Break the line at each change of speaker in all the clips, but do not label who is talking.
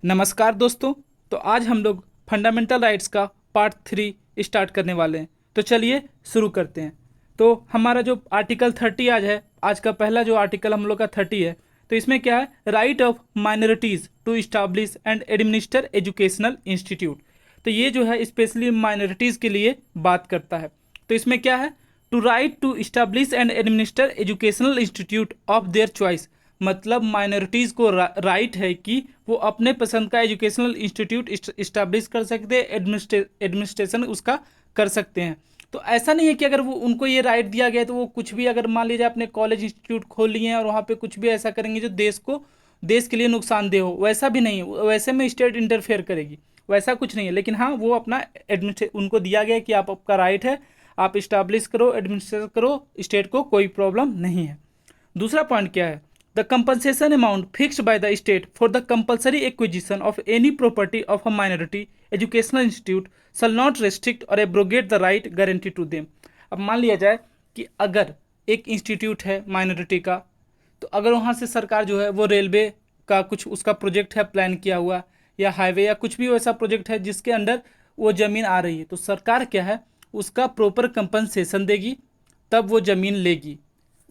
नमस्कार दोस्तों। तो आज हम लोग फंडामेंटल राइट्स का पार्ट 3 स्टार्ट करने वाले हैं। तो चलिए शुरू करते हैं। तो हमारा जो आर्टिकल 30 आज है, आज का पहला जो आर्टिकल हम लोग का 30 है। तो इसमें क्या है, right of minorities to establish and administer educational institute. तो ये जो है स्पेशली माइनॉरिटीज़ के लिए बात करता है। तो इसमें क्या है, to right to establish and administer educational institute of their choice. मतलब माइनॉरिटीज़ को राइट है कि वो अपने पसंद का एजुकेशनल इंस्टीट्यूट इस्टेब्लिश कर सकते हैं, एडमिनिस्ट्रेशन उसका कर सकते हैं। तो ऐसा नहीं है कि अगर वो उनको ये राइट दिया गया है तो वो कुछ भी, अगर मान लीजिए अपने कॉलेज इंस्टीट्यूट खोल लिए हैं और वहाँ पे कुछ भी ऐसा करेंगे जो देश के लिए नुकसानदेह हो, वैसा भी नहीं है। वैसे में स्टेट इंटरफेयर करेगी, वैसा कुछ नहीं है। लेकिन हाँ, वो अपना उनको दिया गया है कि आप, आपका राइट है, आप इस्टेब्लिश करो, एडमिनिस्ट्रेट करो, स्टेट को कोई प्रॉब्लम नहीं है। दूसरा पॉइंट क्या है, the compensation amount fixed by the state for the compulsory acquisition of any property of a minority educational institute shall not restrict or abrogate the right guarantee to them. अब मान लिया जाए कि अगर एक इंस्टीट्यूट है माइनॉरिटी का, तो अगर वहाँ से सरकार जो है वो रेलवे का कुछ उसका प्रोजेक्ट है प्लान किया हुआ, या हाईवे या कुछ भी वैसा प्रोजेक्ट है जिसके अंडर वो ज़मीन आ रही है, तो सरकार क्या है, उसका प्रॉपर कंपनसेशन देगी, तब वो ज़मीन लेगी।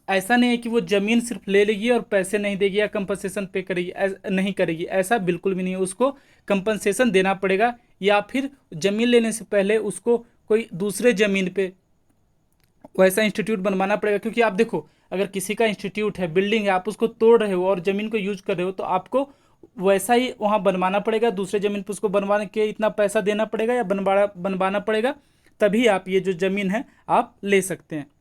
ऐसा नहीं है कि वो ज़मीन सिर्फ ले लेगी और पैसे नहीं देगी या कंपनसेशन पे करेगी, नहीं करेगी, ऐसा बिल्कुल भी नहीं है। उसको कंपनसेशन देना पड़ेगा, या फिर ज़मीन लेने से पहले उसको कोई दूसरे ज़मीन पे वैसा इंस्टीट्यूट बनवाना पड़ेगा। क्योंकि आप देखो, अगर किसी का इंस्टीट्यूट है, बिल्डिंग है, आप उसको तोड़ रहे हो और ज़मीन को यूज कर रहे हो, तो आपको वैसा ही वहाँ बनवाना पड़ेगा। दूसरे ज़मीन पर उसको बनवाने के इतना पैसा देना पड़ेगा या बनवाना पड़ेगा, तभी आप ये जो ज़मीन है आप ले सकते हैं।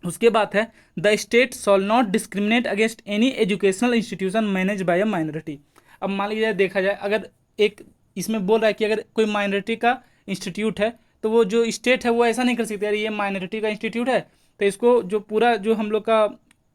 उसके बाद है, the state shawl not discriminate against any educational institution manage by a minority. अब मान लीजिए देखा जाए, अगर एक इसमें बोल रहा है कि अगर कोई माइनॉरिटी का इंस्टीट्यूट है, तो वो जो स्टेट है वो ऐसा नहीं कर सकती, यार ये माइनॉरिटी का इंस्टीट्यूट है तो इसको जो पूरा जो हम लोग का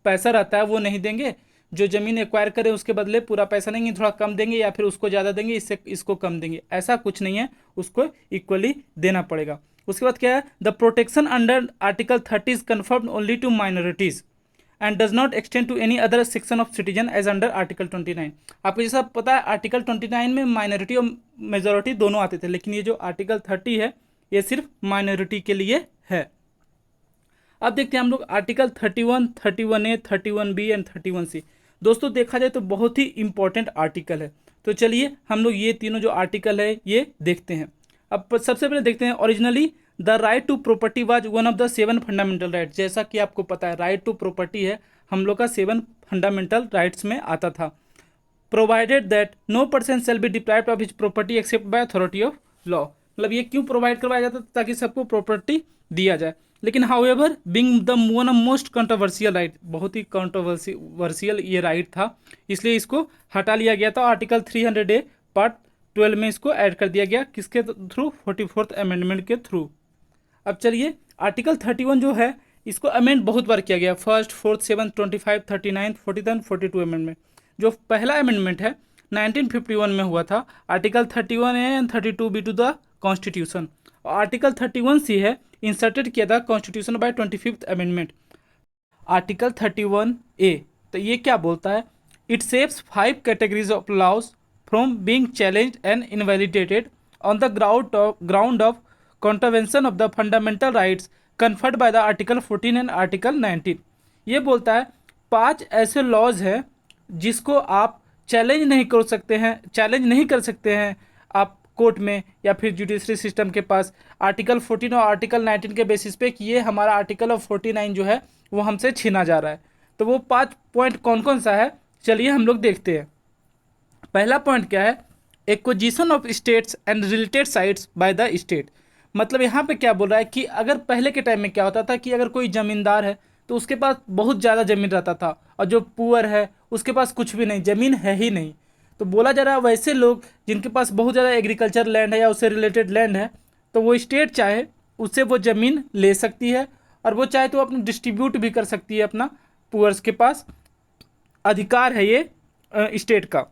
पैसा रहता है वो नहीं देंगे, जो ज़मीन एक्वायर करें उसके बदले पूरा पैसा देंगे, थोड़ा कम देंगे या फिर उसको ज़्यादा देंगे, इससे इसको कम देंगे, ऐसा कुछ नहीं है, उसको इक्वली देना पड़ेगा। उसके बाद क्या है, the protection under article 30 is confirmed only to minorities and does not extend to any other section of citizen as under article 29। आपको जैसा पता है, आर्टिकल 29 में माइनॉरिटी और मेजोरिटी दोनों आते थे, लेकिन ये जो आर्टिकल 30 है ये सिर्फ माइनॉरिटी के लिए है। अब देखते हैं हम लोग article 31, 31A, 31B and 31C। दोस्तों देखा जाए तो बहुत ही इंपॉर्टेंट आर्टिकल है। तो चलिए हम लोग ये तीनों जो आर्टिकल है ये देखते हैं। अब सबसे पहले देखते हैं, originally the right to property was one of the 7 fundamental rights. जैसा कि आपको पता है, राइट टू प्रॉपर्टी है हम लोग का 7 फंडामेंटल राइट्स में आता था। Provided that no person shall be deprived of his property except by authority of law. मतलब ये क्यों प्रोवाइड करवाया जाता था, ताकि सबको प्रॉपर्टी दिया जाए। लेकिन however being the one of most controversial right, बहुत ही कंट्रोवर्शियल ये राइट था, इसलिए इसको हटा लिया गया था। आर्टिकल 300A पार्ट 12 में इसको ऐड कर दिया गया, किसके थ्रू, 44th अमेंडमेंट के थ्रू। अब चलिए आर्टिकल 31 जो है इसको अमेंड बहुत बार किया गया, फर्स्ट, फोर्थ, 7th, 25, 39, 40 42 अमेंडमेंट। जो पहला अमेंडमेंट है 1951 में हुआ था, article 31A and 32B to the constitution. और आर्टिकल 31C है इंसर्टेड किया था constitution bye 25th amendment. Article 31A, तो ये क्या बोलता है, it saves 5 categories of laws from being challenged and invalidated on the ground of contravention of the fundamental rights conferred by the article 14 and article 19। ये बोलता है 5 ऐसे laws हैं जिसको आप चैलेंज नहीं कर सकते हैं आप कोर्ट में या फिर जुडिशरी सिस्टम के पास, आर्टिकल 14 और आर्टिकल 19 के बेसिस पे कि ये हमारा आर्टिकल ऑफ 49 जो है वो हमसे छीना जा रहा है। तो वो 5 पॉइंट कौन कौन सा है, चलिए हम लोग देखते हैं। पहला पॉइंट क्या है, acquisition of states and related sites bye the state. मतलब यहाँ पे क्या बोल रहा है कि अगर पहले के टाइम में क्या होता था कि अगर कोई ज़मींदार है तो उसके पास बहुत ज़्यादा ज़मीन रहता था, और जो पुअर है उसके पास कुछ भी नहीं, ज़मीन है ही नहीं। तो बोला जा रहा है वैसे लोग जिनके पास बहुत ज़्यादा एग्रीकल्चर लैंड है या उससे रिलेटेड लैंड है, तो वो स्टेट चाहे उससे वो ज़मीन ले सकती है, और वो चाहे तो अपनी डिस्ट्रीब्यूट भी कर सकती है, अपना पुअर्स के पास अधिकार है ये स्टेट का।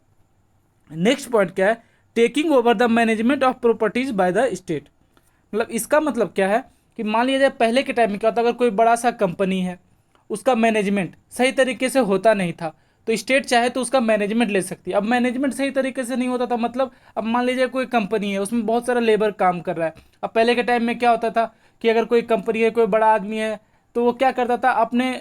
नेक्स्ट पॉइंट क्या है, taking over the management of properties bye the state. मतलब इसका मतलब क्या है कि मान लिया जाए पहले के टाइम में क्या होता, अगर कोई बड़ा सा कंपनी है उसका मैनेजमेंट सही तरीके से होता नहीं था, तो स्टेट चाहे तो उसका मैनेजमेंट ले सकती है। अब मैनेजमेंट सही तरीके से नहीं होता था, मतलब अब मान लीजिए कोई कंपनी है, उसमें बहुत सारा लेबर काम कर रहा है। अब पहले के टाइम में क्या होता था कि अगर कोई कंपनी है, कोई बड़ा आदमी है, तो वो क्या करता था, अपने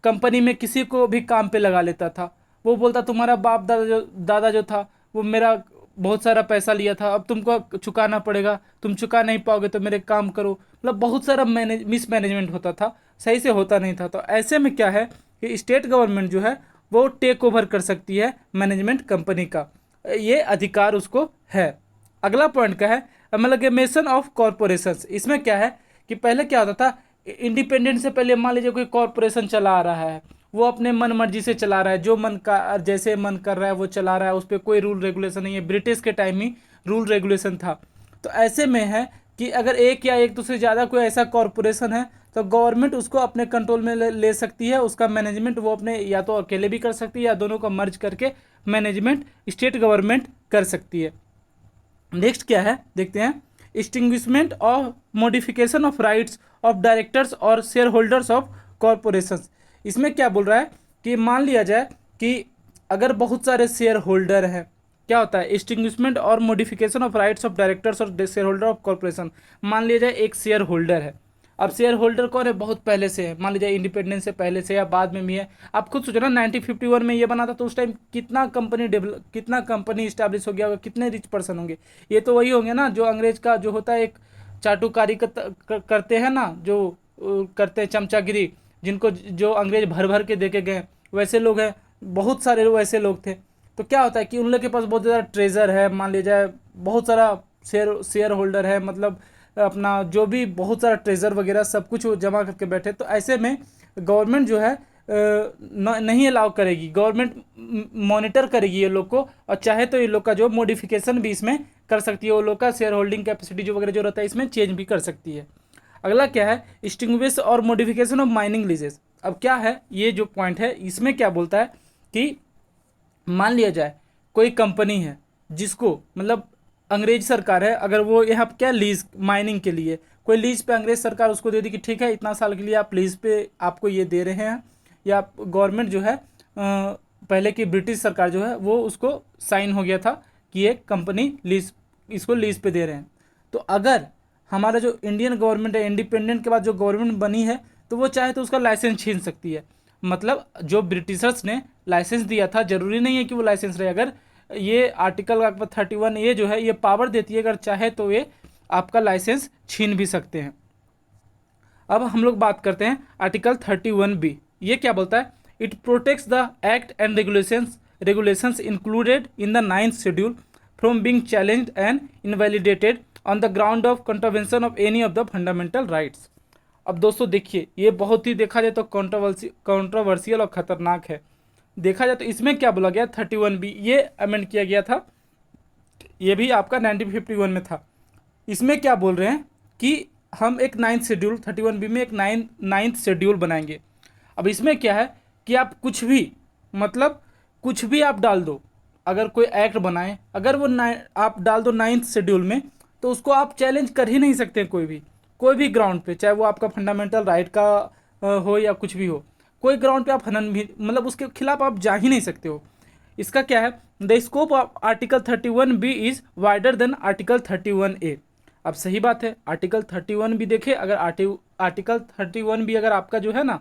कंपनी में किसी को भी काम पे लगा लेता था। वो बोलता तुम्हारा बाप दादा जो था वो मेरा बहुत सारा पैसा लिया था, अब तुमको चुकाना पड़ेगा, तुम चुका नहीं पाओगे तो मेरे काम करो। मतलब बहुत सारा मिसमैनेजमेंट होता था, सही से होता नहीं था। तो ऐसे में क्या है कि स्टेट गवर्नमेंट जो है वो टेक ओवर कर सकती है मैनेजमेंट कंपनी का, ये अधिकार उसको है। अगला पॉइंट क्या है, अमलगमेशन ऑफ कॉरपोरेशंस। इसमें क्या है कि पहले क्या होता था, इंडिपेंडेंट से पहले मान लीजिए कोई कॉरपोरेशन चला आ रहा है, वो अपने मन मर्जी से चला रहा है, जो मन का जैसे मन कर रहा है वो चला रहा है, उस पर कोई रूल रेगुलेशन नहीं है। ब्रिटिश के टाइम ही रूल रेगुलेशन था। तो ऐसे में है कि अगर एक या एक दूसरे ज़्यादा कोई ऐसा कॉरपोरेशन है तो गवर्नमेंट उसको अपने कंट्रोल में ले सकती है। उसका मैनेजमेंट वो अपने या तो अकेले भी कर सकती है या दोनों का मर्ज करके मैनेजमेंट स्टेट गवर्नमेंट कर सकती है। नेक्स्ट क्या है देखते हैं, एक्सटिंग्विशमेंट और modification of rights of directors और शेयर होल्डर्स ऑफ कॉरपोरेशंस। इसमें क्या बोल रहा है कि मान लिया जाए कि अगर बहुत सारे शेयर होल्डर हैं, क्या होता है एक्सटिंग्विशमेंट और modification of rights of directors और शेयर होल्डर ऑफ कॉरपोरेशन। मान लिया जाए एक शेयर होल्डर है, अब शेयर होल्डर कौन है, बहुत पहले से है, मान लीजिए इंडिपेंडेंस से पहले से या बाद में भी है। आप खुद सोचो ना 1951 में ये बना था तो उस टाइम कितना कंपनी इस्टेब्लिश हो गया होगा, कितने रिच पर्सन होंगे। ये तो वही होंगे ना जो अंग्रेज का जो होता है एक चाटुकारी करते हैं ना, जो करते हैं चमचागिरी, जिनको जो अंग्रेज भर भर के देके गए, वैसे लोग हैं, बहुत सारे वैसे लोग थे। तो क्या होता है कि उन लोग के पास बहुत ज़्यादा ट्रेजर है, मान लीजिए जाए बहुत सारा शेयर होल्डर है, मतलब अपना जो भी बहुत सारा ट्रेजर वगैरह सब कुछ वो जमा करके बैठे। तो ऐसे में गवर्नमेंट जो है नहीं अलाउ करेगी, गवर्नमेंट मॉनिटर करेगी ये लोग को, और चाहे तो ये लोग का जो मॉडिफिकेशन भी इसमें कर सकती है, वो लोग का शेयर होल्डिंग कैपेसिटी जो वगैरह जो रहता है इसमें चेंज भी कर सकती है। अगला क्या है, एक्सटिंग्विश और मॉडिफिकेशन ऑफ माइनिंग लीजेस। अब क्या है ये जो पॉइंट है इसमें क्या बोलता है कि मान लिया जाए कोई कंपनी है जिसको मतलब अंग्रेज सरकार है, अगर वो यहाँ क्या लीज माइनिंग के लिए कोई लीज पे अंग्रेज सरकार उसको दे दी कि ठीक है इतना साल के लिए आप लीज पे आपको ये दे रहे हैं, या गवर्नमेंट जो है पहले की ब्रिटिश सरकार जो है वो उसको साइन हो गया था कि ये कंपनी लीज इसको लीज पे दे रहे हैं। तो अगर हमारा जो इंडियन गवर्नमेंट है, इंडिपेंडेंट के बाद जो गवर्नमेंट बनी है, तो वो चाहे तो उसका लाइसेंस छीन सकती है। मतलब जो ब्रिटिशर्स ने लाइसेंस दिया था जरूरी नहीं है कि वो लाइसेंस रहे, अगर ये आर्टिकल 31 ये जो है ये पावर देती है, अगर चाहे तो ये आपका लाइसेंस छीन भी सकते हैं। अब हम लोग बात करते हैं आर्टिकल 31B। ये क्या बोलता है, it protects the act and regulations included in the 9th schedule from being challenged and invalidated on the ground of contravention of any of the fundamental rights. अब दोस्तों देखिए ये बहुत ही देखा जाए तो कंट्रोवर्शियल और खतरनाक है। देखा जाए तो इसमें क्या बोला गया 31B ये अमेंड किया गया था, ये भी आपका 1951 में था। इसमें क्या बोल रहे हैं कि हम एक 9th शेड्यूल 31B में एक 9th शेड्यूल बनाएंगे। अब इसमें क्या है कि आप कुछ भी मतलब कुछ भी आप डाल दो, अगर कोई एक्ट बनाए अगर वो आप डाल दो 9th शेड्यूल में, तो उसको आप चैलेंज कर ही नहीं सकते कोई भी ग्राउंड पे, चाहे वो आपका फंडामेंटल राइट का हो या कुछ भी हो, कोई ग्राउंड पे आप हनन भी मतलब उसके खिलाफ आप जा ही नहीं सकते हो। इसका क्या है, the scope of article 31B is wider than article 31A। अब सही बात है, आर्टिकल 31B देखे, अगर आर्टिकल 31B अगर आपका जो है ना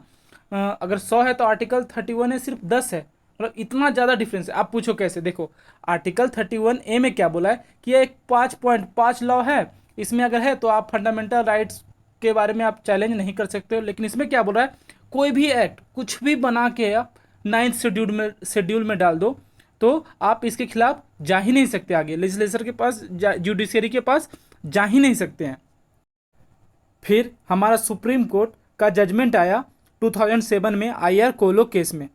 अगर 100 है तो आर्टिकल 31A सिर्फ 10 है, मतलब इतना ज़्यादा डिफरेंस है। आप पूछो कैसे, देखो आर्टिकल 31A में क्या बोला है कि एक 5.5 लॉ है, इसमें अगर है तो आप फंडामेंटल राइट्स के बारे में आप चैलेंज नहीं कर सकते हो। लेकिन इसमें क्या बोल रहा है, कोई भी एक्ट कुछ भी बना के आप 9th शेड्यूल में डाल दो तो आप इसके खिलाफ जा ही नहीं सकते, आगे लेजिस्लेचर के पास जुडिशरी के पास जा ही नहीं सकते हैं। फिर हमारा सुप्रीम कोर्ट का जजमेंट आया 2007 में IR कोलो केस में,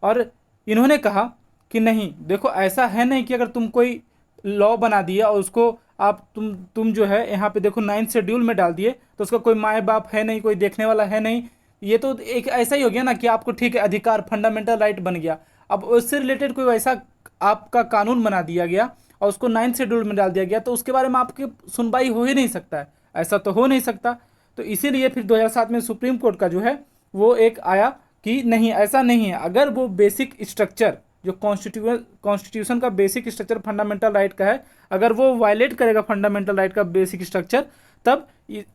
और इन्होंने कहा कि नहीं देखो ऐसा है नहीं कि अगर तुम कोई लॉ बना दिया और उसको आप तुम जो है यहाँ पे देखो 9th शेड्यूल में डाल दिए तो उसका कोई माए बाप है नहीं, कोई देखने वाला है नहीं। ये तो एक ऐसा ही हो गया ना कि आपको ठीक है अधिकार फंडामेंटल राइट बन गया, अब उससे रिलेटेड कोई वैसा आपका कानून बना दिया गया और उसको 9th शेड्यूल में डाल दिया गया तो उसके बारे में आपकी सुनवाई हो ही नहीं सकता है, ऐसा तो हो नहीं सकता। तो इसीलिए फिर 2007 में सुप्रीम कोर्ट का जो है वो एक आया कि नहीं ऐसा नहीं है, अगर वो बेसिक स्ट्रक्चर जो कॉन्स्टिट्यूशन का बेसिक स्ट्रक्चर फंडामेंटल राइट का है, अगर वो वायलेट करेगा फंडामेंटल राइट का बेसिक स्ट्रक्चर, तब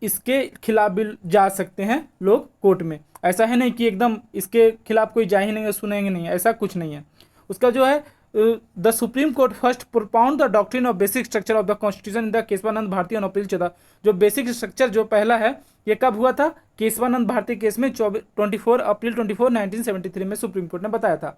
इसके खिलाफ भी जा सकते हैं लोग कोर्ट में। ऐसा है नहीं कि एकदम इसके खिलाफ कोई जा ही नहीं, सुनेंगे नहीं, ऐसा कुछ नहीं है। उसका जो है the Supreme Court first propound the doctrine of basic structure of the constitution in the Kesavananda Bharati on April 14। जो बेसिक स्ट्रक्चर जो पहला है ये कब हुआ था? केशवानंद भारती केस में 24 अप्रैल 1973 में सुप्रीम कोर्ट ने बताया था।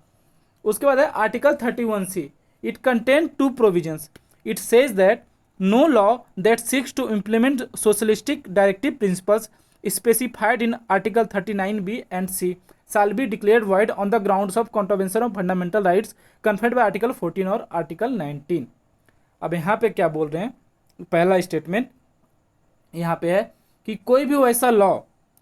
उसके बाद है article 31C। It contain two provisions. It says that no law that seeks to implement socialistic directive principles specified in article 39B and C shall be declared void on the grounds of contravention of fundamental rights conferred by article 14 और article 19। अब यहाँ पे क्या बोल रहे हैं? पहला statement यहाँ पे है कि कोई भी वैसा लॉ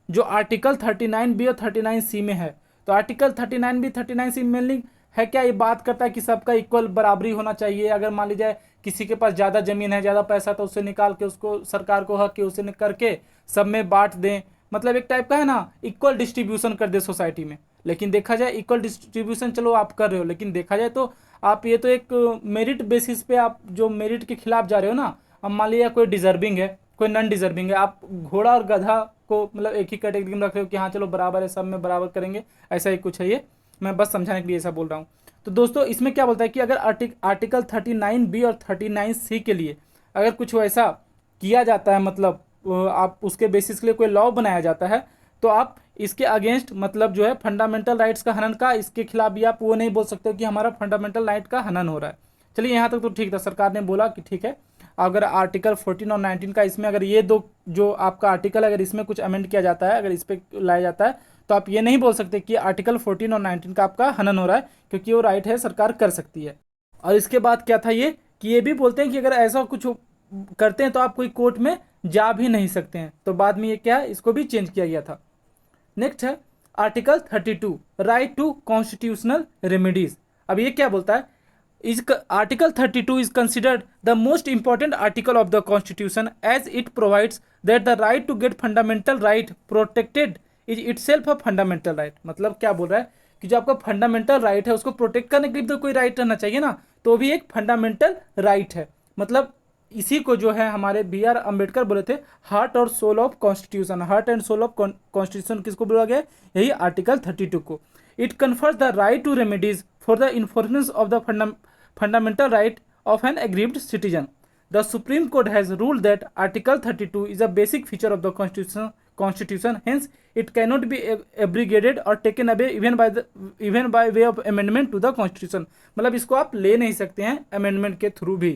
जो आर्टिकल 39B और 39C में है, तो आर्टिकल 39B 39C मेनली है क्या? ये बात करता है कि सबका इक्वल बराबरी होना चाहिए। अगर मान लीजिए किसी के पास ज़्यादा ज़मीन है, ज़्यादा पैसा, तो उससे निकाल के उसको सरकार को हक है उसे करके सब में बांट दें, मतलब एक टाइप का है ना, इक्वल डिस्ट्रीब्यूशन कर दे सोसाइटी में। लेकिन देखा जाए इक्वल डिस्ट्रीब्यूशन चलो आप कर रहे हो, लेकिन देखा जाए तो आप ये तो एक मेरिट बेसिस पे आप जो मेरिट के खिलाफ जा रहे हो ना। अब मान लीजिए कोई डिजर्विंग है, कोई नॉन डिजर्विंग है, आप घोड़ा और गधा को मतलब एक ही कैटेगरी में रख रहे हो कि हाँ चलो बराबर है, सब में बराबर करेंगे, ऐसा ही कुछ है। ये मैं बस समझाने के लिए ऐसा बोल रहा हूँ। तो दोस्तों इसमें क्या बोलता है कि अगर आर्टिकल 39B और 39C के लिए अगर कुछ वैसा किया जाता है, मतलब आप उसके बेसिस के लिए कोई लॉ बनाया जाता है, तो आप इसके अगेंस्ट मतलब जो है फंडामेंटल राइट्स का हनन का, इसके खिलाफ भी आप वो नहीं बोल सकते हो कि हमारा फंडामेंटल राइट का हनन हो रहा है। चलिए यहाँ तक तो ठीक था, सरकार ने बोला कि ठीक है। अगर आर्टिकल 14 और 19 का इसमें अगर ये दो जो आपका आर्टिकल अगर इसमें कुछ अमेंड किया जाता है, अगर इस पर लाया जाता है, तो आप ये नहीं बोल सकते कि आर्टिकल 14 और 19 का आपका हनन हो रहा है, क्योंकि वो राइट है, सरकार कर सकती है। और इसके बाद क्या था ये कि ये भी बोलते हैं कि अगर ऐसा कुछ करते हैं तो आप कोई कोर्ट में जा भी नहीं सकते हैं। तो बाद में ये क्या है, इसको भी चेंज किया गया था। नेक्स्ट है article 32 right to constitutional remedies. अब ये क्या बोलता है? इस article 32 is considered the most important article of the constitution as it provides that the right to get fundamental right protected is itself a fundamental right. मतलब क्या बोल रहा है कि जो आपका फंडामेंटल राइट है उसको प्रोटेक्ट करने के लिए तो कोई राइट रहना चाहिए ना, तो भी एक फंडामेंटल राइट है। मतलब इसी को जो है हमारे B.R. अम्बेडकर बोले थे हार्ट और soul of constitution. Heart and soul of constitution किसको बोला गया? यही आर्टिकल 32 को। It confers the right to remedies for the enforcement of the fundamental right of an aggrieved citizen. The Supreme Court has ruled that article 32 is a basic feature of the constitution, hence it cannot be abrogated or taken away even by way of amendment to the constitution। मतलब इसको आप ले नहीं सकते हैं amendment के through भी।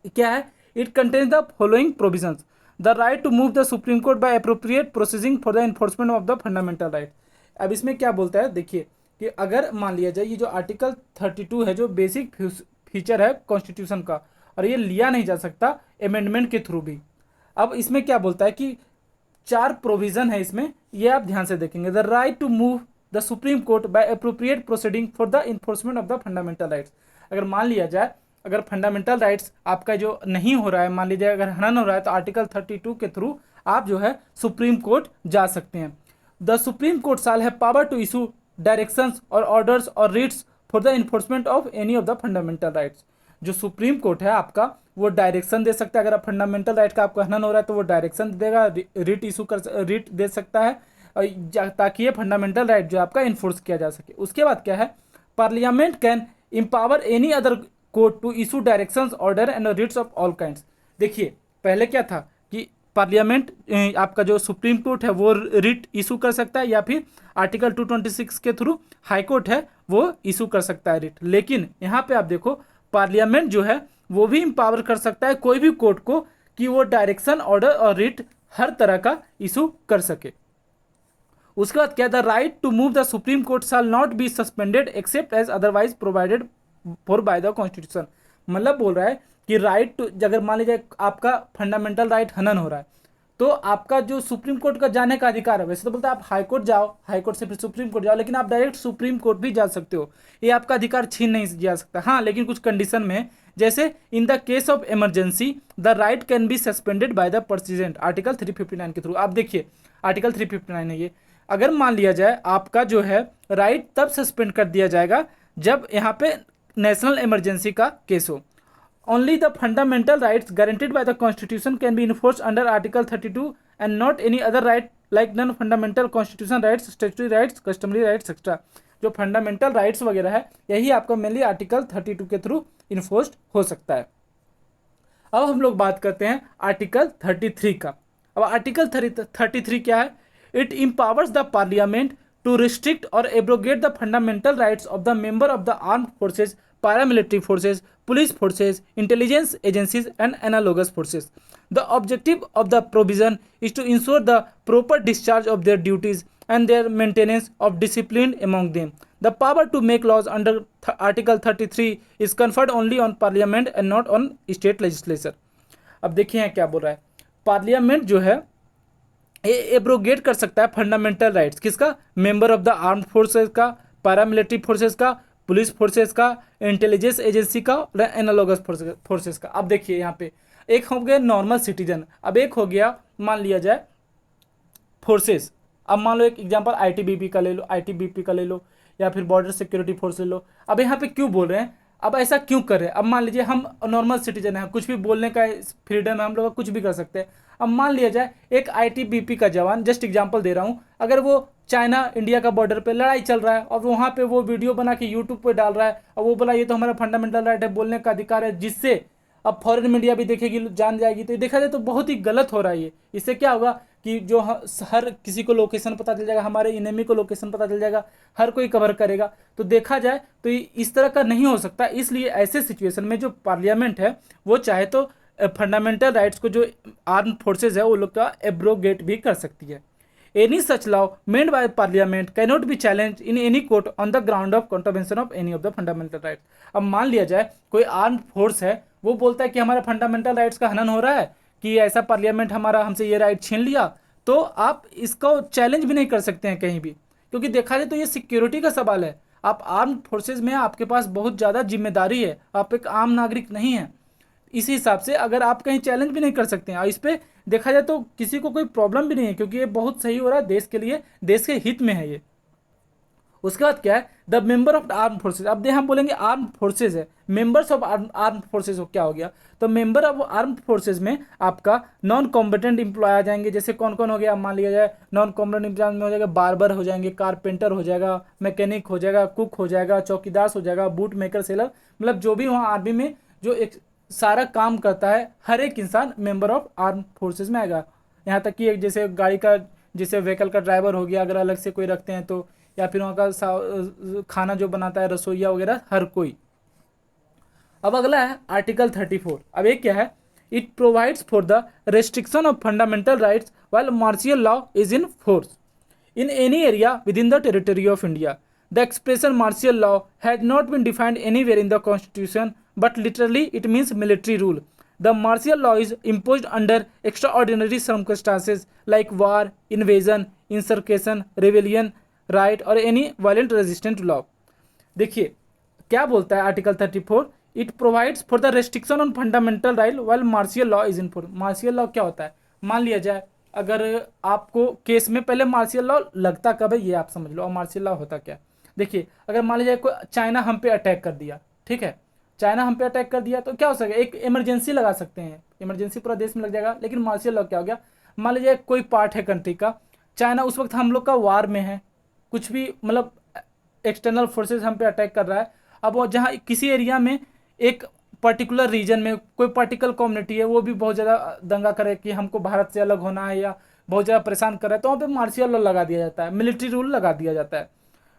क्या है? It contains the following provisions. The right to move the Supreme Court by appropriate proceeding for the enforcement of the fundamental right. अब इसमें क्या बोलता है देखिए कि अगर मान लिया जाए ये जो आर्टिकल 32 है जो बेसिक फीचर है कॉन्स्टिट्यूशन का, और ये लिया नहीं जा सकता अमेंडमेंट के थ्रू भी। अब इसमें क्या बोलता है कि 4 प्रोविजन है इसमें, ये आप ध्यान से देखेंगे। The right to move the Supreme Court by appropriate proceeding for the enforcement of the fundamental rights. अगर मान लिया जाए अगर फंडामेंटल राइट्स आपका जो नहीं हो रहा है, मान लीजिए अगर हनन हो रहा है, तो आर्टिकल 32 के थ्रू आप जो है सुप्रीम कोर्ट जा सकते हैं। The Supreme Court shall have power to issue directions और ऑर्डर्स और writs for the enforcement of any of the fundamental rights. जो सुप्रीम कोर्ट है आपका वो डायरेक्शन दे सकता है। अगर फंडामेंटल राइट का आपका हनन हो रहा है तो वो डायरेक्शन देगा, रिट दे सकता है ताकि ये फंडामेंटल राइट जो आपका इन्फोर्स किया जा सके। उसके बाद क्या है? Parliament can empower any other court to issue directions order and writs of all kinds. देखिए पहले क्या था कि पार्लियामेंट आपका जो सुप्रीम कोर्ट है वो रिट इशू कर सकता है, या फिर आर्टिकल 226 के थ्रू हाई कोर्ट है वो इशू कर सकता है रिट। लेकिन यहाँ पे आप देखो पार्लियामेंट जो है वो भी एम्पावर कर सकता है कोई भी कोर्ट को कि वो डायरेक्शन ऑर्डर और रिट हर तरह का इशू कर सके। उसके बाद क्या? The right to move the Supreme Court shall not be suspended except as otherwise provided for by the Constitution. मतलब बोल रहा है कि राइट टू, अगर मान लीजिए आपका फंडामेंटल राइट हनन हो रहा है तो आपका जो सुप्रीम कोर्ट का जाने का अधिकार है, वैसे तो बोलता है आप हाई कोर्ट जाओ, हाई कोर्ट से फिर सुप्रीम कोर्ट जाओ, लेकिन आप डायरेक्ट सुप्रीम कोर्ट भी जा सकते हो, ये आपका अधिकार छीन नहीं जा सकता। हाँ, लेकिन कुछ कंडीशन में, जैसे in the case of emergency the right can be suspended by the president, article 359 के थ्रू। आप देखिए आर्टिकल 359 है ये। अगर मान लिया जाए आपका जो है राइट तब सस्पेंड कर दिया जाएगा जब यहाँ पे नेशनल इमरजेंसी का केस हो। Only the fundamental rights guaranteed bye the constitution can be enforce under article 32 and not any other right like non fundamental constitution rights, statutory rights, customary rights extra. जो fundamental rights वगैरह है यही आपका mainly article 32 के through enforced हो सकता है। अब हम लोग बात करते हैं आर्टिकल 33 का। अब आर्टिकल 33 क्या है? It empowers the parliament to restrict or abrogate the fundamental rights of the member of the armed forces, paramilitary forces, police forces, intelligence agencies and analogous forces. The objective of the provision is to ensure the proper discharge of their duties and their maintenance of discipline among them. The power to make laws under Article 33 is conferred only on Parliament and not on state legislature. अब देखिए यहाँ क्या बोल रहा है, parliament जो है abrogate कर सकता है फंडामेंटल राइट्स किसका? Member of the armed forces का, पैरामिलिट्री फोर्सेज का, पुलिस फोर्सेस का, इंटेलिजेंस एजेंसी का और एनालॉगस फोर्सेस का। अब देखिए यहाँ पे एक हो गया नॉर्मल सिटीजन, अब एक हो गया मान लिया जाए फोर्सेस। अब मान लो एक एग्जांपल आईटीबीपी का ले लो, आईटीबीपी का ले लो, या फिर बॉर्डर सिक्योरिटी फोर्स ले लो। अब यहाँ पे क्यों बोल रहे हैं, अब ऐसा क्यों कर रहे हैं? अब मान लीजिए हम नॉर्मल सिटीजन हैं, कुछ भी बोलने का फ्रीडम है, हम लोग कुछ भी कर सकते हैं। अब मान लिया जाए एक आईटीबीपी का जवान, जस्ट एग्जांपल दे रहा हूँ, अगर वो चाइना इंडिया का बॉर्डर पे लड़ाई चल रहा है और वहाँ पे वो वीडियो बना के यूट्यूब पे डाल रहा है और वो बोला ये तो हमारा फंडामेंटल राइट है, बोलने का अधिकार है, जिससे अब फॉरेन मीडिया भी देखेगी, जान जाएगी, तो देखा जाए तो बहुत ही गलत हो रहा है ये। इससे क्या होगा कि जो हर किसी को लोकेशन पता चल जाएगा, हमारे इनेमी को लोकेशन पता चल जाएगा, हर कोई कवर करेगा। तो देखा जाए तो इस तरह का नहीं हो सकता। इसलिए ऐसे सिचुएशन में जो पार्लियामेंट है वो चाहे तो फंडामेंटल राइट्स को जो आर्म फोर्सेज है वो लोग का एब्रोगेट भी कर सकती है। Any such law made by Parliament cannot be challenged in any court on the ground of contravention of any of the fundamental rights. अब मान लिया जाए कोई आर्म फोर्स है, वो बोलता है कि हमारा फंडामेंटल राइट्स का हनन हो रहा है, कि ऐसा पार्लियामेंट हमारा हमसे ये राइट छीन लिया, तो आप इसको चैलेंज भी नहीं कर सकते हैं कहीं भी, क्योंकि देखा जाए तो ये सिक्योरिटी का सवाल है। आप आर्म फोर्सेज में आपके पास बहुत ज़्यादा जिम्मेदारी है, आप एक आम नागरिक नहीं हैं। इसी हिसाब से अगर आप कहीं चैलेंज भी नहीं कर सकते हैं और इस पर देखा जाए तो किसी को कोई प्रॉब्लम भी नहीं है, क्योंकि ये बहुत सही हो रहा है देश के लिए, देश के हित में है ये। उसके बाद क्या है, the member of arm forces. अब हम बोलेंगे आर्म फोर्सेज है, मेंबर्स ऑफ आर्म फोर्सेज को क्या हो गया, तो मेंबर ऑफ आर्म फोर्सेज में आपका नॉन कॉम्बेटेंट एम्प्लॉय आ जाएंगे। जैसे कौन कौन हो गया, मान लिया जाए नॉन कॉम्बेटेंट एम्प्लॉय में हो जाएगा बार्बर हो जाएंगे, कारपेंटर हो जाएगा, मैकेनिक हो जाएगा, कुक हो जाएगा, चौकीदार हो जाएगा, बूट मेकर, सेलर, मतलब जो भी वहाँ आर्मी में जो एक सारा काम करता है, हर एक इंसान मेंबर ऑफ आर्म फोर्सेज में आएगा। यहाँ तक कि एक जैसे गाड़ी का, जैसे व्हीकल का ड्राइवर हो गया, अगर अलग से कोई रखते हैं तो, या फिर वहाँ का खाना जो बनाता है, रसोईया वगैरह, हर कोई। अब अगला है आर्टिकल 34। अब एक क्या है, it provides for the restriction of fundamental rights while martial law is in force in any area within the territory of India. The expression martial law has not been defined anywhere in the constitution, but literally it means military rule. The martial law is imposed under extraordinary circumstances like war, invasion, insurrection, rebellion, riot or any violent resistance to law. देखिए क्या बोलता है article 34, it provides for the restriction on fundamental right while martial law is in force. Martial law क्या होता है, मान लिया जाए अगर आपको केस में पहले मार्शियल लॉ लगता कब है ये आप समझ लो, और मार्शियल लॉ होता क्या है। देखिए अगर मान लीजिए कोई चाइना हम पे अटैक कर दिया, ठीक है, चाइना हम पे अटैक कर दिया तो क्या हो सकेगा, एक इमरजेंसी लगा सकते हैं, इमरजेंसी पूरा देश में लग जाएगा। लेकिन मार्शियल लॉ क्या हो गया, मान लीजिए कोई पार्ट है कंट्री का, चाइना उस वक्त हम लोग का वार में है, कुछ भी मतलब एक्सटर्नल फोर्सेज हम पे अटैक कर रहा है। अब वो जहाँ किसी एरिया में एक पर्टिकुलर रीजन में कोई पर्टिकुलर कम्युनिटी है, वो भी बहुत ज़्यादा दंगा करे कि हमको भारत से अलग होना है या बहुत ज़्यादा परेशान कर रहा है, तो वहाँ पे मार्शियल लॉ लगा दिया जाता है, मिलिट्री रूल लगा दिया जाता है।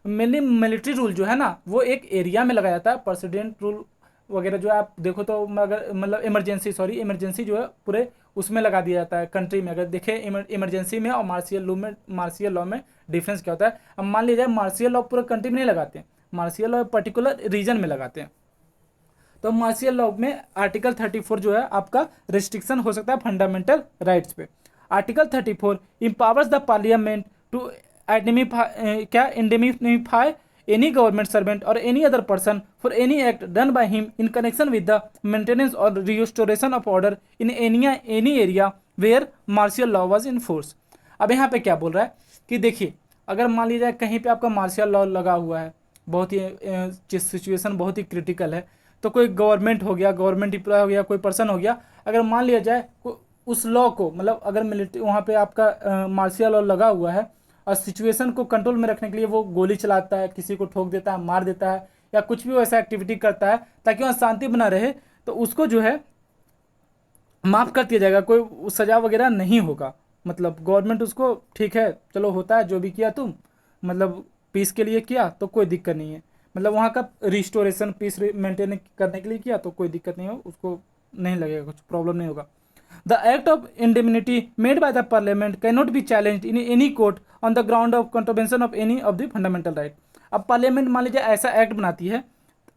मेनली मिलिट्री रूल जो है ना वो एक एरिया में लगाया जाता है, प्रेसिडेंट रूल वगैरह जो है आप देखो तो अगर मतलब इमरजेंसी जो है पूरे उसमें लगा दिया जाता है कंट्री में। अगर देखें इमरजेंसी में और मार्शियल लॉ में डिफरेंस क्या होता है। अब मान लीजिए मार्शियल लॉ पूरे कंट्री में नहीं लगाते हैं, मार्शियल लॉ पर्टिकुलर रीजन में लगाते हैं। तो मार्शियल लॉ में आर्टिकल 34 जो है आपका रिस्ट्रिक्शन हो सकता है फंडामेंटल राइट्स पे। Article 34 empowers the parliament to indemnify any government servant or any other person for any act done by him in connection with the maintenance or restoration of order in any area where martial law was in force. अब यहाँ पे क्या बोल रहा है कि देखिए अगर मान लीजिए कहीं पे आपका मार्शियल लॉ लगा हुआ है बहुत ही सिचुएशन बहुत ही क्रिटिकल है, तो कोई गवर्नमेंट हो गया, गवर्नमेंट एम्प्लॉय हो गया, कोई पर्सन हो गया, अगर मान लिया जाए उस लॉ को, मतलब अगर मिलिट्री वहाँ पे आपका मार्शियल लॉ लगा हुआ है और सिचुएशन को कंट्रोल में रखने के लिए वो गोली चलाता है, किसी को ठोक देता है, मार देता है, या कुछ भी वैसा एक्टिविटी करता है ताकि वहाँ शांति बना रहे, तो उसको जो है माफ़ कर दिया जाएगा, कोई सज़ा वगैरह नहीं होगा। मतलब गवर्नमेंट उसको ठीक है चलो होता है जो भी किया तुम, मतलब पीस के लिए किया तो कोई दिक्कत नहीं है, मतलब वहाँ का रिस्टोरेशन पीस मेंटेन करने के लिए किया तो कोई दिक्कत नहीं हो, उसको नहीं लगेगा, कुछ प्रॉब्लम नहीं होगा। The act of indemnity made by the parliament can not be challenge in any court on the ground of contravention of any of the fundamental right. अब पार्लियामेंट मान लीजिए ऐसा एक्ट बनाती है,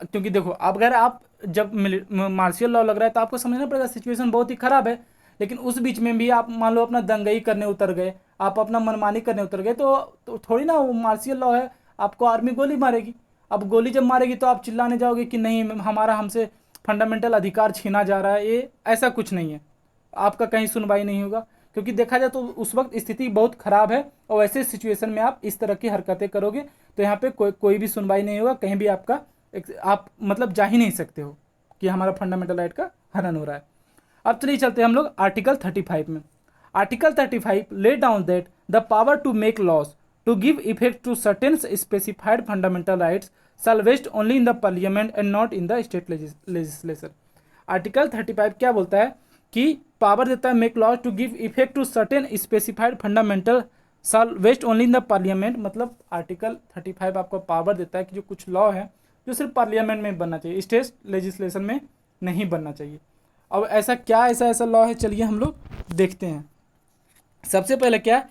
क्योंकि देखो अब अगर आप जब मार्शियल लॉ लग रहा है तो आपको समझना पड़ेगा सिचुएशन बहुत ही खराब है, लेकिन उस बीच में भी आप मान लो अपना दंगई करने उतर गए, आप अपना मनमानी करने उतर गए, तो थोड़ी ना वो मार्शियल लॉ है, आपको आर्मी गोली मारेगी। अब गोली जब मारेगी तो आप चिल्लाने जाओगे कि नहीं हमारा हमसे फंडामेंटल अधिकार छीना जा रहा है, ये ऐसा कुछ नहीं है, आपका कहीं सुनवाई नहीं होगा, क्योंकि देखा जाए तो उस वक्त स्थिति बहुत खराब है और ऐसे सिचुएशन में आप इस तरह की हरकतें करोगे तो यहाँ पे कोई भी सुनवाई नहीं होगा, कहीं भी आपका आप मतलब जा ही नहीं सकते हो कि हमारा फंडामेंटल राइट का हनन हो रहा है। अब चलिए चलते हैं हम लोग आर्टिकल 35 में। Article 35 lay down that the power to make laws to give effect to certain specified fundamental rights shall vest only in the Parliament and not in the state legislature. Article 35 क्या बोलता है कि power देता है make laws to give effect to certain specified fundamental shall vest only in the Parliament. मतलब article 35 आपको power देता है कि जो कुछ लॉ है जो सिर्फ पार्लियामेंट में बनना चाहिए, स्टेट लेजिस्लेशन में नहीं बनना चाहिए। अब ऐसा क्या ऐसा लॉ है, चलिए हम लोग देखते हैं। सबसे पहले क्या है,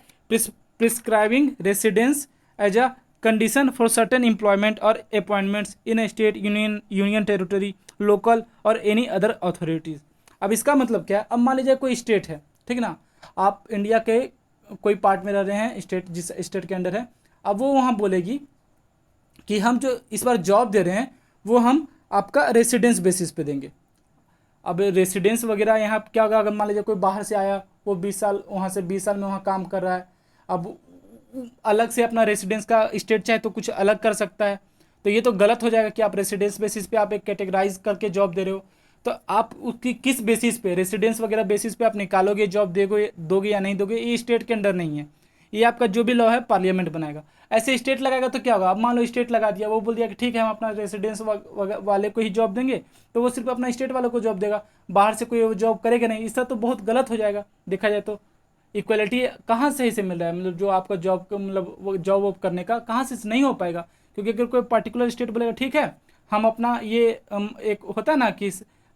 prescribing residence as a condition for certain employment और appointments in a state union territory local और एनी अदर अथॉरिटीज़। अब इसका मतलब क्या है, अब मान लीजिए कोई स्टेट है, ठीक ना, आप इंडिया के कोई पार्ट में रह रहे हैं, स्टेट जिस स्टेट के अंडर है, अब वो वहाँ बोलेगी कि हम जो इस बार जॉब दे रहे हैं वो हम आपका रेसिडेंस बेसिस पे देंगे। अब रेसिडेंस वगैरह यहाँ क्या होगा, अगर मान लीजिए कोई बाहर से आया, वो 20 साल वहाँ से 20 साल में वहाँ काम कर रहा है, अब अलग से अपना रेसिडेंस का स्टेट चाहे तो कुछ अलग कर सकता है, तो ये तो गलत हो जाएगा कि आप रेसिडेंस बेसिस पे आप एक कैटेगराइज करके जॉब दे रहे हो। तो आप उसकी किस बेसिस पे, रेसिडेंस वगैरह बेसिस पे आप निकालोगे जॉब दोगे या नहीं दोगे, ये स्टेट के अंडर नहीं है, ये आपका जो भी लॉ है पार्लियामेंट बनाएगा। ऐसे स्टेट लगाएगा तो क्या होगा, अब मान लो स्टेट लगा दिया, वो बोल दिया कि ठीक है हम अपना रेसिडेंस वाले को ही जॉब देंगे, तो वो सिर्फ अपना स्टेट वालों को जॉब देगा, बाहर से कोई जॉब करेगा नहीं। इसका तो बहुत गलत हो जाएगा, देखा जाए तो इक्वलिटी कहाँ सही से मिल रहा है, मतलब जो आपका जॉब का मतलब वो जॉब वॉब करने का कहाँ से नहीं हो पाएगा, क्योंकि अगर कोई पर्टिकुलर स्टेट बोलेगा ठीक है हम अपना ये एक होता है ना कि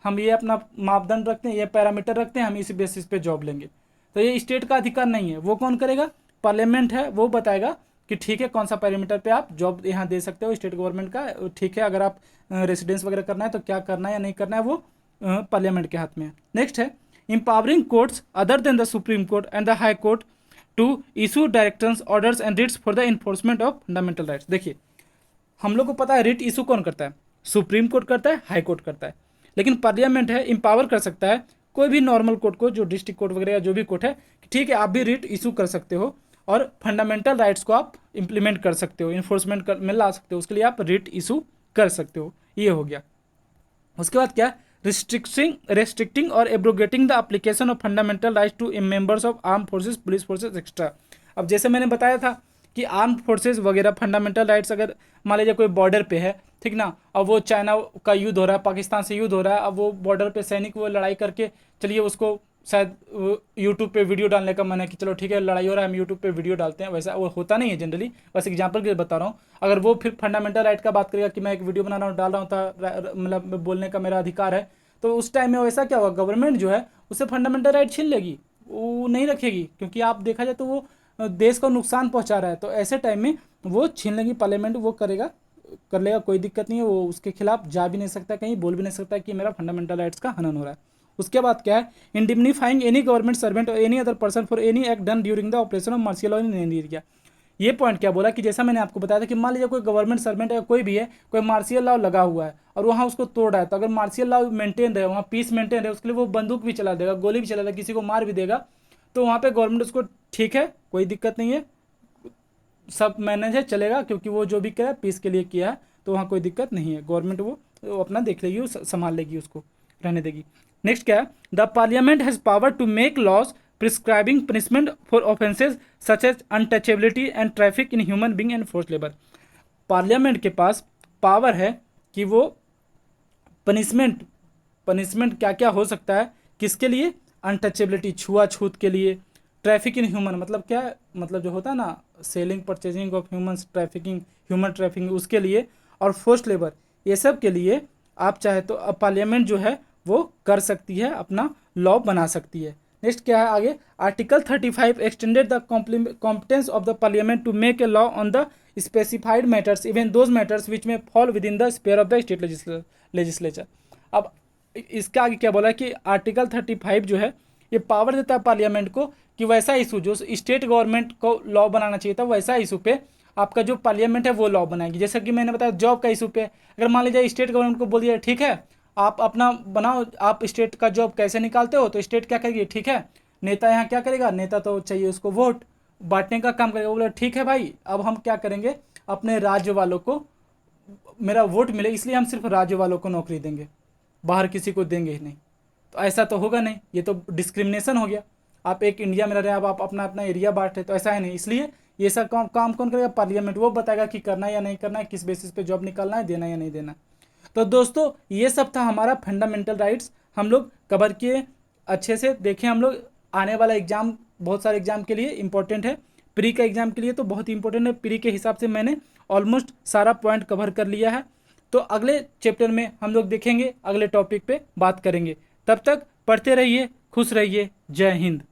हम ये अपना मापदंड रखते हैं, ये पैरामीटर रखते हैं, हम इसी बेसिस पे जॉब लेंगे, तो ये स्टेट का अधिकार नहीं है, वो कौन करेगा, पार्लियामेंट है, वो बताएगा कि ठीक है कौन सा पैरामीटर पे आप जॉब यहाँ दे सकते हो स्टेट गवर्नमेंट का, ठीक है अगर आप रेसिडेंस वगैरह करना है तो क्या करना है या नहीं करना है वो पार्लियामेंट के हाथ में है। नेक्स्ट है empowering courts other than the Supreme Court and the High Court to issue directions, orders and writs for the enforcement of fundamental rights। देखिए हम लोग को पता है रिट इशू कौन करता है, सुप्रीम कोर्ट करता है, हाई कोर्ट करता है, लेकिन पार्लियामेंट है इंपावर कर सकता है कोई भी नॉर्मल कोर्ट को, जो डिस्ट्रिक्ट कोर्ट वगैरह जो भी कोर्ट है, ठीक है आप भी रिट इशू कर सकते हो और फंडामेंटल राइट्स को आप इंप्लीमेंट कर सकते हो, इन्फोर्समेंट में ला सकते हो, उसके लिए आप रिट इशू कर सकते हो, ये हो गया। उसके बाद क्या, restricting or abrogating the application of fundamental rights to members of arm forces, police forces extra. अब जैसे मैंने बताया था कि आर्म फोर्सेस वगैरह फंडामेंटल राइट्स, अगर मान लीजिए कोई बॉर्डर पे है, ठीक ना, अब वो चाइना का युद्ध हो रहा है, पाकिस्तान से युद्ध हो रहा है, अब वो बॉर्डर पे सैनिक वो लड़ाई करके, चलिए उसको शायद यूट्यूब पे वीडियो डालने का मन है कि चलो ठीक है लड़ाई हो रहा है हम यूट्यूब पे वीडियो डालते हैं, वैसा वो होता नहीं है जनरली, बस एग्जांपल के लिए बता रहा हूँ। अगर वो फिर फंडामेंटल राइट का बात करेगा कि मैं एक वीडियो बना रहा हूँ डाल रहा हूँ, मतलब बोलने का मेरा अधिकार है, तो उस टाइम में वैसा क्या होगा, गवर्नमेंट जो है उससे फंडामेंटल राइट छीन लेगी, वो नहीं रखेगी, क्योंकि आप देखा जाए तो वो देश को नुकसान पहुंचा रहा है, तो ऐसे टाइम में वो छीन लेगी, पार्लियामेंट वो कर लेगा, कोई दिक्कत नहीं है, वो उसके खिलाफ जा भी नहीं सकता, कहीं बोल भी नहीं सकता कि मेरा फंडामेंटल राइट्स का हनन हो रहा है। उसके बाद क्या है, इंडिमनीफाइंग any government servant or any other person for any act done during the operation of martial law in India. ये पॉइंट क्या बोला कि जैसा मैंने आपको बताया था कि मान लीजिए कोई गवर्नमेंट सर्वेंट है, कोई भी है, कोई मार्शियल लॉ लगा हुआ है और वहाँ उसको तोड़ रहा है, तो अगर मार्शियल लॉ मेंटेन रहे, वहाँ पीस मेंटेन रहे, उसके लिए वो बंदूक भी चला देगा, गोली भी चला देगा, किसी को मार भी देगा, तो वहाँ पे गवर्नमेंट उसको ठीक है कोई दिक्कत नहीं है, सब मैनेज है चलेगा, क्योंकि वो जो भी किया है पीस के लिए किया है, तो वहाँ कोई दिक्कत नहीं है, गवर्नमेंट वो अपना देख लेगी, वो संभाल लेगी, उसको रहने देगी। नेक्स्ट क्या है, the Parliament has power to make laws prescribing punishment for offences such as untouchability and traffic in human being and force labour. Parliament के पास पावर है कि वो पनिशमेंट पनिशमेंट क्या क्या हो सकता है, किसके लिए, अनटचेबिलिटी छुआछूत के लिए, ट्रैफिक इन ह्यूमन मतलब क्या है, मतलब जो होता है ना selling purchasing of humans, trafficking, human trafficking, उसके लिए, और फोर्स्ड लेबर, ये सब के लिए आप चाहे तो अब पार्लियामेंट जो है वो कर सकती है, अपना लॉ बना सकती है। नेक्स्ट क्या है आगे, article 35 extended the competence of the parliament to make a law on the specified matters even those matters which may fall within the sphere of the state legislature. अब इसका आगे क्या बोला कि आर्टिकल 35 जो है ये पावर देता है पार्लियामेंट को कि वैसा इशू जो स्टेट गवर्नमेंट को लॉ बनाना चाहिए था, वैसा इशू पे आपका जो पार्लियामेंट है वो लॉ बनाएगी। जैसा कि मैंने बताया जॉब का इशू पे, अगर मान लीजिए स्टेट गवर्नमेंट को बोल दिया ठीक है आप अपना बनाओ, आप स्टेट का जॉब कैसे निकालते हो, तो स्टेट क्या करेगी, ठीक है, नेता यहाँ क्या करेगा, नेता तो चाहिए उसको वोट बांटने का काम करेगा, बोले ठीक है भाई अब हम क्या करेंगे, अपने राज्य वालों को मेरा वोट मिले इसलिए हम सिर्फ राज्य वालों को नौकरी देंगे, बाहर किसी को देंगे ही नहीं। तो ऐसा तो होगा नहीं, ये तो डिस्क्रिमिनेशन हो गया। आप एक इंडिया में रह रहे हैं, आप अपना अपना एरिया बांट रहे, तो ऐसा है नहीं। इसलिए ये सब काम कौन करेगा, पार्लियामेंट, वो बताएगा कि करना है या नहीं करना है, किस बेसिस पे जॉब निकालना है, देना है या नहीं देना। तो दोस्तों ये सब था हमारा फंडामेंटल राइट्स, हम लोग कवर किए अच्छे से, देखें हम लोग आने वाला एग्जाम बहुत सारे एग्जाम के लिए इंपॉर्टेंट है, प्री का एग्जाम के लिए तो बहुत ही इंपॉर्टेंट है। प्री के हिसाब से मैंने ऑलमोस्ट सारा पॉइंट कवर कर लिया है। तो अगले चैप्टर में हम लोग देखेंगे, अगले टॉपिक पे बात करेंगे। तब तक पढ़ते रहिए, खुश रहिए, जय हिंद।